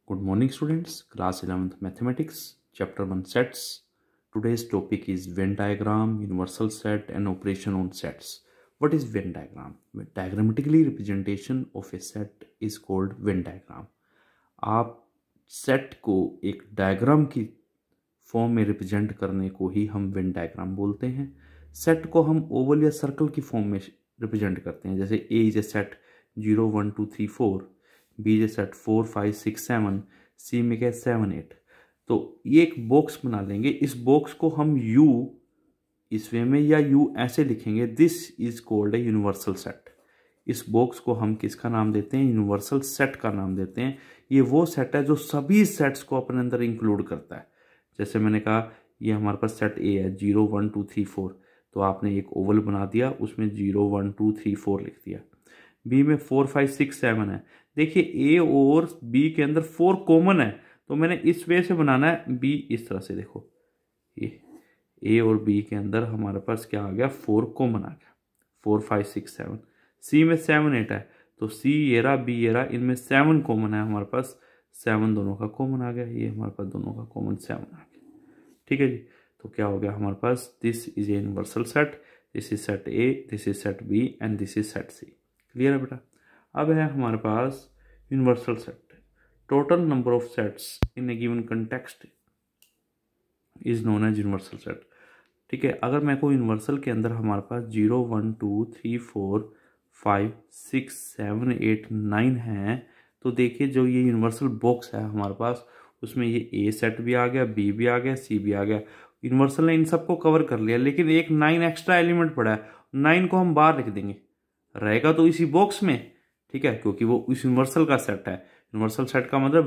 Good morning students, class 11th mathematics, chapter 1 sets. Today's topic is Venn diagram, universal set and operation on sets. What is Venn diagram? Diagrammatically representation of a set is called Venn diagram. आप set को एक diagram की form में represent करने को ही हम Venn diagram बोलते हैं। सेट को हम ओवल या सर्कल की फॉर्म में रिप्रेजेंट करते हैं, जैसे A is a set 0 1 2 3 4, B is a set 4 5 6 7, C में क्या 7 8। तो ये एक बॉक्स बना लेंगे। इस बॉक्स को हम यू इस वे में या यू ऐसे लिखेंगे, this is called A universal set. इस बॉक्स को हम किसका नाम देते हैं? यूनिवर्सल सेट का नाम देते हैं। ये वो सेट है जो सभी सेट्स को अपने अंदर इंक्लूड करता है। जैसे मैंने कहा ये हमारे पास सेट ए है 0 1 2 3 4, तो आपने एक ओवल बना दिया, उसमें 0 1 2 3 4 लिख दिया। बी में 4 5 6 7 है। देखिए ए और बी के अंदर 4 कॉमन है, तो मैंने इस वे से बनाना है। बी इस तरह से देखो, ये ए और बी के अंदर हमारे पास क्या आ गया? 4 कॉमन आ गया, 4 5 6 7। सी में 7 8 है, तो सी ये रहा बी ये रहा, इनमें 7 कॉमन है हमारे पास, 7 दोनों का कॉमन आ गया। ये हमारे पास दोनों का कॉमन 7 आ गया। ठीक है जी, तो क्या हो गया हमारे पास? This is a universal set, this is set A, this is set B and this is set C. Clear है बेटा? अब है हमारे पास universal set. Total number of sets in a given context is known as universal set. ठीक है, अगर मैं को यूनिवर्सल के अंदर हमारे पास 0 1 2 3 4 5 6 7 8 9 है, तो देखिए जो ये यूनिवर्सल बॉक्स है हमारे पास, उसमें ये ए सेट भी आ गया, बी भी आ गया, सी भी आ गया। यूनिवर्सल ने इन सबको कवर कर लिया, लेकिन एक 9 एक्स्ट्रा एलिमेंट पड़ा है। 9 को हम बाहर लिख देंगे, रहेगा तो इसी बॉक्स में। ठीक है, क्योंकि वो इस यूनिवर्सल का सेट है। यूनिवर्सल सेट का मतलब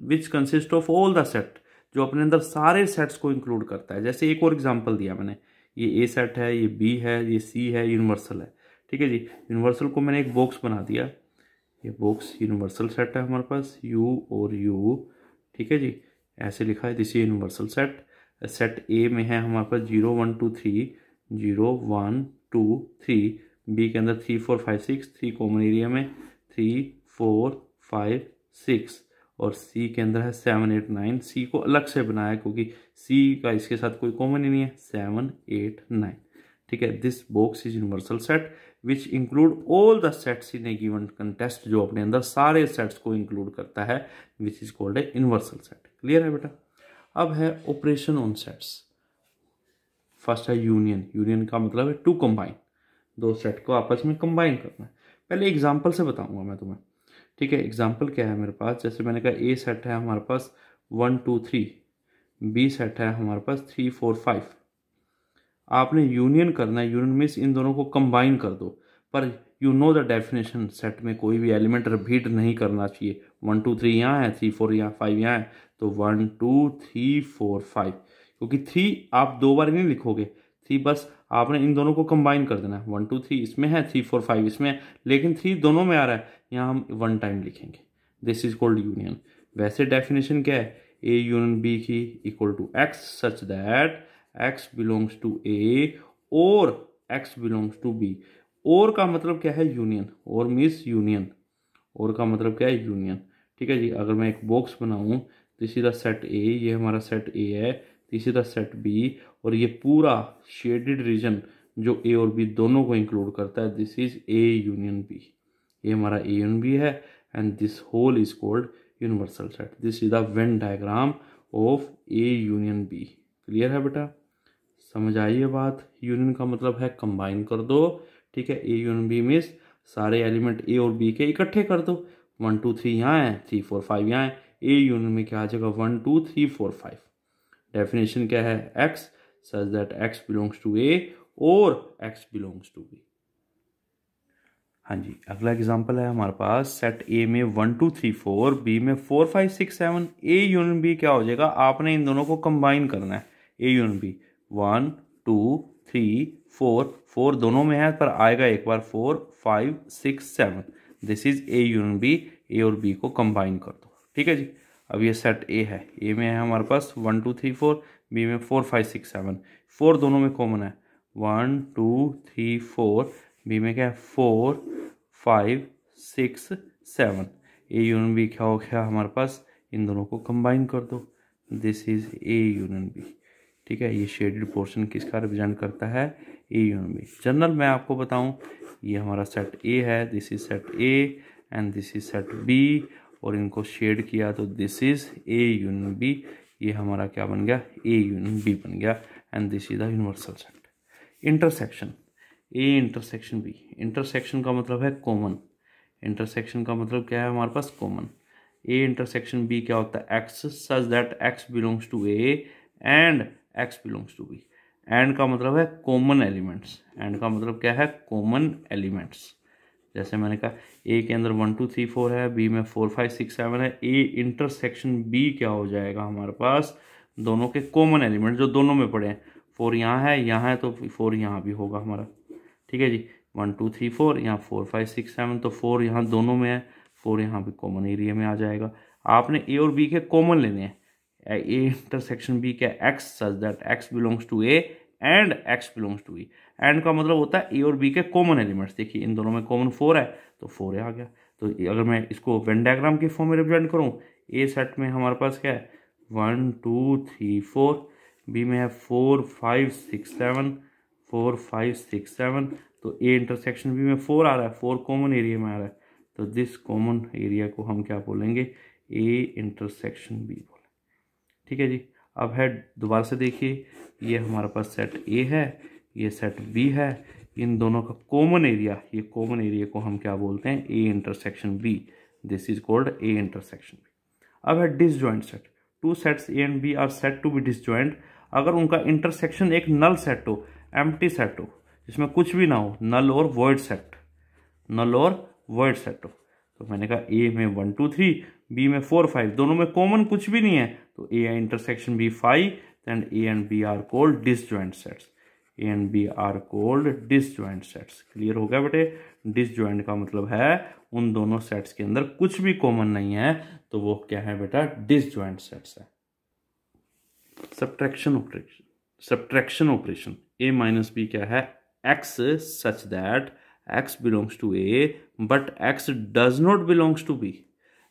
which consist of all the set, जो अपने अंदर सारे सेट्स को इंक्लूड करता है। जैसे एक और एग्जांपल दिया मैंने, ये ए सेट है, ये बी है, ये सी है, यूनिवर्सल है। ठीक है जी, यूनिवर्सल को मैंने एक बॉक्स बना दिया, ये बॉक्स यूनिवर्सल सेट है हमारे पास, यू और यू। ठीक है जी, ऐसे लिखा है, this is universal set. Set ए में है हमारे पास 0 1 2 3, 0 1 2 3। बी के अंदर 3 4 5 6, 3 कॉमन एरिया में 3 4 5 6, और सी के अंदर है 7 8 9। सी को अलग से बनाया क्योंकि सी का इसके साथ कोई कॉमन ही नहीं है, 7 8 9। ठीक है, this box is universal set which include all the sets in a given contest, जो अपने अंदर सारे सेट्स को इंक्लूड करता है, which is called A universal set. Clear है बेटा? अब है ऑपरेशन ऑन सेट्स। फर्स्ट है यूनियन। यूनियन का मतलब है टू कंबाइन, दो सेट को आपस में कंबाइन करना है। पहले एग्जाम्पल से बताऊंगा मैं तुम्हें। ठीक है, एग्जाम्पल क्या है मेरे पास? जैसे मैंने कहा ए सेट है हमारे पास 1 2 3, बी सेट है हमारे पास 3 4 5। आपने यूनियन करना है। यूनियन मीन्स इन दोनों को कंबाइन कर दो, पर you know the definition, set में कोई भी एलिमेंट रिपीट नहीं करना चाहिए। 1 2 3 यहाँ है, 3 4 यहाँ, 5 यहाँ है, तो 1 2 3 4 5, क्योंकि 3 आप दो बार नहीं लिखोगे। 3 बस आपने इन दोनों को कंबाइन कर देना है। 1 2 3 इसमें है, 3 4 5 इसमें है, लेकिन 3 दोनों में आ रहा है, यहाँ हम 1 टाइम लिखेंगे। This is called union. वैसे डेफिनेशन क्या है? ए यूनियन बी की equal to X such that X belongs to A और एक्स बिलोंग्स टू बी। और का मतलब क्या है? यूनियन। और मीन्स यूनियन। और का मतलब क्या है? यूनियन। ठीक है जी, अगर मैं एक बॉक्स बनाऊं, this is the set A, ये हमारा सेट ए है, this is the set B, और ये पूरा शेडेड रीजन जो ए और बी दोनों को इंक्लूड करता है, this is A union B. ये हमारा ए यूनियन बी है, and this whole is called universal set. This is the Venn diagram of A union B. Clear है बेटा? समझ आई ये बात? यूनियन का मतलब है कंबाइन कर दो। ठीक है, ए यूनियन बी मीन्स सारे एलिमेंट ए और बी के इकट्ठे कर दो। 1 2 3 यहाँ है, 3 4 5 यहाँ है, ए यूनियन में क्या आ जाएगा? 1 2 3 4 5। डेफिनेशन क्या है? X such that X belongs to A और एक्स बिलोंग्स टू बी। हाँ जी, अगला एग्जांपल है हमारे पास, सेट ए में 1 2 3 4, बी में 4 5 6 7। ए यूनियन बी क्या हो जाएगा? आपने इन दोनों को कंबाइन करना है। ए यूनियन बी 1 2 3 4, 4 दोनों में है पर आएगा एक बार 4 5 6 7। This is A union B. A और बी को कंबाइन कर दो। ठीक है जी, अब ये सेट ए है, ए में है हमारे पास 1 2 3 4, बी में 4 5 6 7। 4 दोनों में कॉमन है, 1 2 3 4, बी में क्या है? 4 5 6 7। ए यूनियन बी क्या हो गया हमारे पास? इन दोनों को कंबाइन कर दो, this is A union B. ठीक है, ये शेडेड पोर्शन किसका रिप्रेजेंट करता है, ए यूनियन बी। जनरल मैं आपको बताऊं, ये हमारा सेट ए है, this is set A and this is set B, और इनको शेड किया तो this is A union B. ये हमारा क्या बन गया, ए यूनियन बी बन गया, and this is the universal set. Intersection A intersection B, intersection का मतलब है कॉमन, इंटरसेक्शन का मतलब क्या है हमारे पास, कॉमन। ए इंटरसेक्शन बी क्या होता है, X such that X belongs to A and X belongs to B. And का मतलब है कॉमन एलिमेंट्स, एंड का मतलब क्या है, कॉमन एलिमेंट्स। जैसे मैंने कहा ए के अंदर 1 2 3 4 है, बी में 4 5 6 7 है, ए इंटरसेक्शन बी क्या हो जाएगा हमारे पास, दोनों के कॉमन एलिमेंट जो दोनों में पड़े हैं। 4 यहाँ है तो 4 यहाँ भी होगा हमारा। ठीक है जी, 1 2 3 4, यहाँ 4 5 6 7, तो 4 यहाँ दोनों में है, 4 यहाँ भी कॉमन एरिया में आ जाएगा। आपने ए और बी के कॉमन लेने हैं। ए इंटरसेक्शन बी क्या, X such that X belongs to A and X belongs to E. And का मतलब होता है ए और बी के कॉमन एलिमेंट्स। देखिए इन दोनों में कॉमन 4 है तो 4 आ गया। तो अगर मैं इसको वेन डायग्राम की फॉर्म में रिप्रेजेंट करूँ, ए सेट में हमारे पास क्या है 1 2 3 4, बी में है 4 5 6 7, 4 5 6 7, तो ए इंटरसेक्शन बी में 4 आ रहा है, 4 कॉमन एरिया में आ रहा है, तो दिस कॉमन एरिया को हम क्या बोलेंगे, ए इंटरसेक्शन बी बोलेंगे। ठीक है जी, अब है दोबारा से देखिए, ये हमारे पास सेट ए है, ये सेट बी है, इन दोनों का कॉमन एरिया, ये कॉमन एरिया को हम क्या बोलते हैं, A intersection B. This is called A intersection B. अब है disjoint set. Two sets A and B are said to be disjoint अगर उनका इंटरसेक्शन एक नल सेट हो, एम्प्टी सेट हो, जिसमें कुछ भी ना हो, नल और वॉइड सेट, नल और वॉइड सेट हो। तो मैंने कहा ए में 1 2 3, बी में 4 5, दोनों में कॉमन कुछ भी नहीं है, तो A intersection B 5, and A and B are called disjoint sets. A and B are called disjoint sets. Clear हो गया बेटे, डिसजॉइंट का मतलब है उन दोनों सेट्स के अंदर कुछ भी कॉमन नहीं है, तो वो क्या है बेटा, डिसजॉइंट सेट्स है। Subtraction operation, subtraction operation, A minus B क्या है, X such that X belongs to A but X does not belongs to B.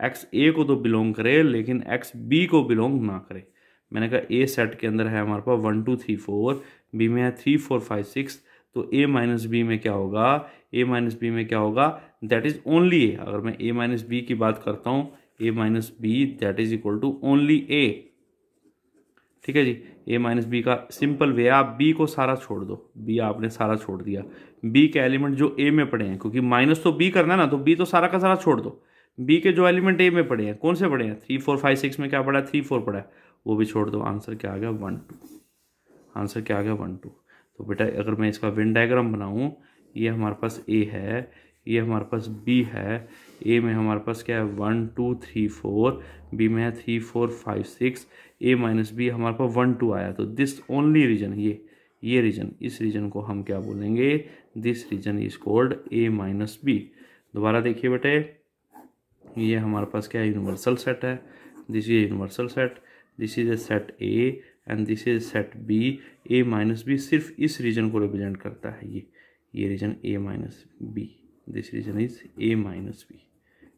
X A को तो बिलोंग करे लेकिन एक्स बी को बिलोंग ना करे। मैंने कहा ए सेट के अंदर है हमारे पास 1 2 3 4, बी में है 3 4 5 6, तो ए माइनस बी में क्या होगा, ए माइनस बी में क्या होगा, दैट इज ओनली ए। अगर मैं ए माइनस बी की बात करता हूँ, A minus B that is equal to only A. ठीक है जी, ए माइनस बी का सिंपल वे, आप बी को सारा छोड़ दो, बी आपने सारा छोड़ दिया, बी के एलिमेंट जो ए में पड़े हैं, क्योंकि माइनस तो बी करना है ना, तो बी तो सारा का सारा छोड़ दो। बी के जो एलिमेंट ए में पड़े हैं, कौन से पड़े हैं, 3 4 5 6 में क्या पड़ा है, 3 4 पड़ा है, वो भी छोड़ दो। आंसर क्या आ गया, 1 2। आंसर क्या आ गया, 1 2। तो बेटा अगर मैं इसका वेन डायग्राम बनाऊं, ये हमारे पास ए है, ये हमारे पास बी है, ए में हमारे पास क्या है 1 2 3 4, बी में है 3 4 5 6, ए माइनस बी हमारे पास 1 2 आया, तो दिस ओनली रीजन, ये रीजन, इस रीजन को हम क्या बोलेंगे, this region is called A minus B. दोबारा देखिए बेटे, ये हमारे पास क्या है, यूनिवर्सल सेट है, this is universal set, this is a set A and this is set B. A minus B सिर्फ इस रीजन को रिप्रेजेंट करता है, ये region A minus B, this region is A minus B.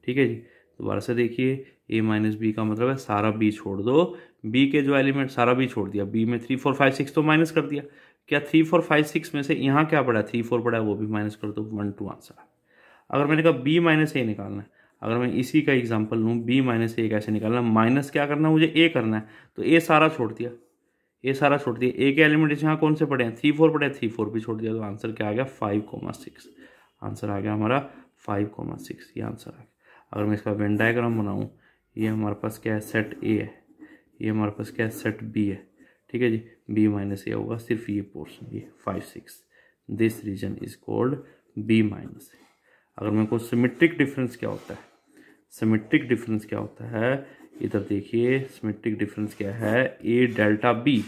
ठीक है जी, दोबारा से देखिए, ए माइनस बी का मतलब है सारा बी छोड़ दो, बी के जो एलिमेंट सारा बी छोड़ दिया, बी में 3 4 5 6 तो माइनस कर दिया, क्या 3 4 5 6 में से यहाँ क्या पड़ा, 3 4 पड़ा है, वो भी माइनस कर दो, 1 2 आंसर। अगर मैंने कहा बी माइनस ए निकालना है, अगर मैं इसी का एग्जांपल लूँ, बी माइनस ए कैसे निकालना, माइनस क्या करना है मुझे, ए करना है, तो ए सारा छोड़ दिया, ए सारा छोड़ दिया, ए के एलिमेंट यहाँ कौन से पड़े हैं, 3 4 पड़े हैं, 3 4 भी छोड़ दिया, तो आंसर क्या आ गया, 5,6। आंसर आ गया हमारा 5,6, ये आंसर आ गया। अगर मैं इसका वेन डायग्राम बनाऊँ, ये हमारे पास क्या है, सेट ए है, ये हमारे पास क्या है, सेट बी है। ठीक है जी, बी माइनस ए होगा सिर्फ ये पोर्शन, ये 5 6, this region is called B minus A. अगर मेरे को सिमेट्रिक डिफरेंस क्या होता है, सिमेट्रिक डिफरेंस क्या होता है, इधर देखिए, सिमेट्रिक डिफरेंस क्या है, ए डेल्टा बी,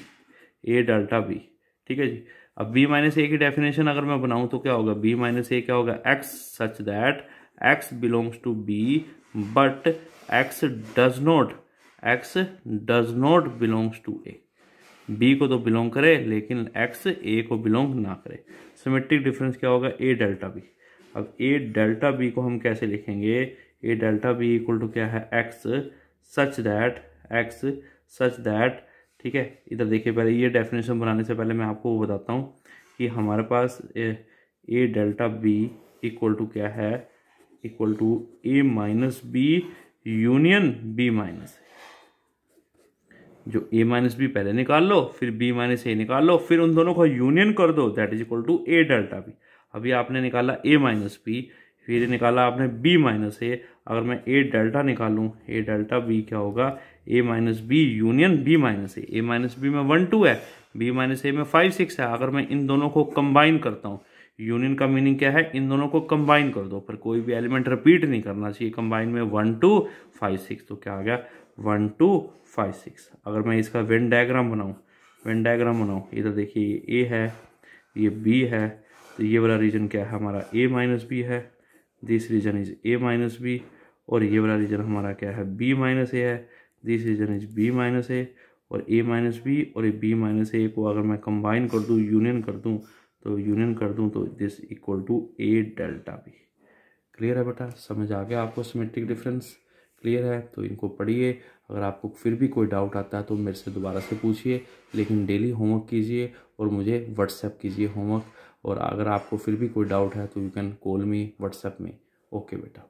ए डेल्टा बी। ठीक है जी, अब बी माइनस ए की डेफिनेशन अगर मैं बनाऊं तो क्या होगा, बी माइनस ए क्या होगा, X such that X belongs to B but X does not belongs to A. B को तो बिलोंग करे लेकिन एक्स ए को बिलोंग ना करे। सिमेट्रिक डिफरेंस क्या होगा, ए डेल्टा बी। अब ए डेल्टा बी को हम कैसे लिखेंगे, ए डेल्टा बी इक्वल टू क्या है, एक्स सच दैट, ठीक है। इधर देखिए, पहले ये डेफिनेशन बनाने से पहले मैं आपको वो बताता हूँ कि हमारे पास A delta B equal to क्या है, equal to A minus B union B minus A. जो ए माइनस बी पहले निकाल लो, फिर बी माइनस ए निकाल लो, फिर उन दोनों को यूनियन कर दो, that is equal to A delta B. अभी आपने निकाला ए माइनस बी, फिर निकाला आपने बी माइनस ए। अगर मैं ए डेल्टा निकालूं, ए डेल्टा बी क्या होगा, A minus B union B minus A. A minus B में 1 2 है, बी माइनस ए में 5 6 है। अगर मैं इन दोनों को कंबाइन करता हूँ, यूनियन का मीनिंग क्या है, इन दोनों को कंबाइन कर दो, पर कोई भी एलिमेंट रिपीट नहीं करना चाहिए। कंबाइन में 1 2 5 6, तो क्या आ गया 1 2 5 6। अगर मैं इसका वेन डायग्राम बनाऊँ, इधर देखिए ये ए है, ये बी है, तो ये वाला रीजन क्या है हमारा, ए माइनस बी है, this region is A minus B. और ये वाला रीजन हमारा क्या है, बी माइनस ए है, this region is B minus A. और ए माइनस बी और बी माइनस ए को अगर मैं कंबाइन कर दूँ, यूनियन कर दूँ तो this equal to A delta B. Clear है बेटा, समझ आ गया आपको सिमेट्रिक डिफरेंस? क्लियर है, तो इनको पढ़िए। अगर आपको फिर भी कोई डाउट आता है तो मेरे से दोबारा से पूछिए, लेकिन डेली होमवर्क कीजिए और मुझे व्हाट्सएप कीजिए होमवर्क। और अगर आपको फिर भी कोई डाउट है तो you can call me WhatsApp में। ओके बेटा।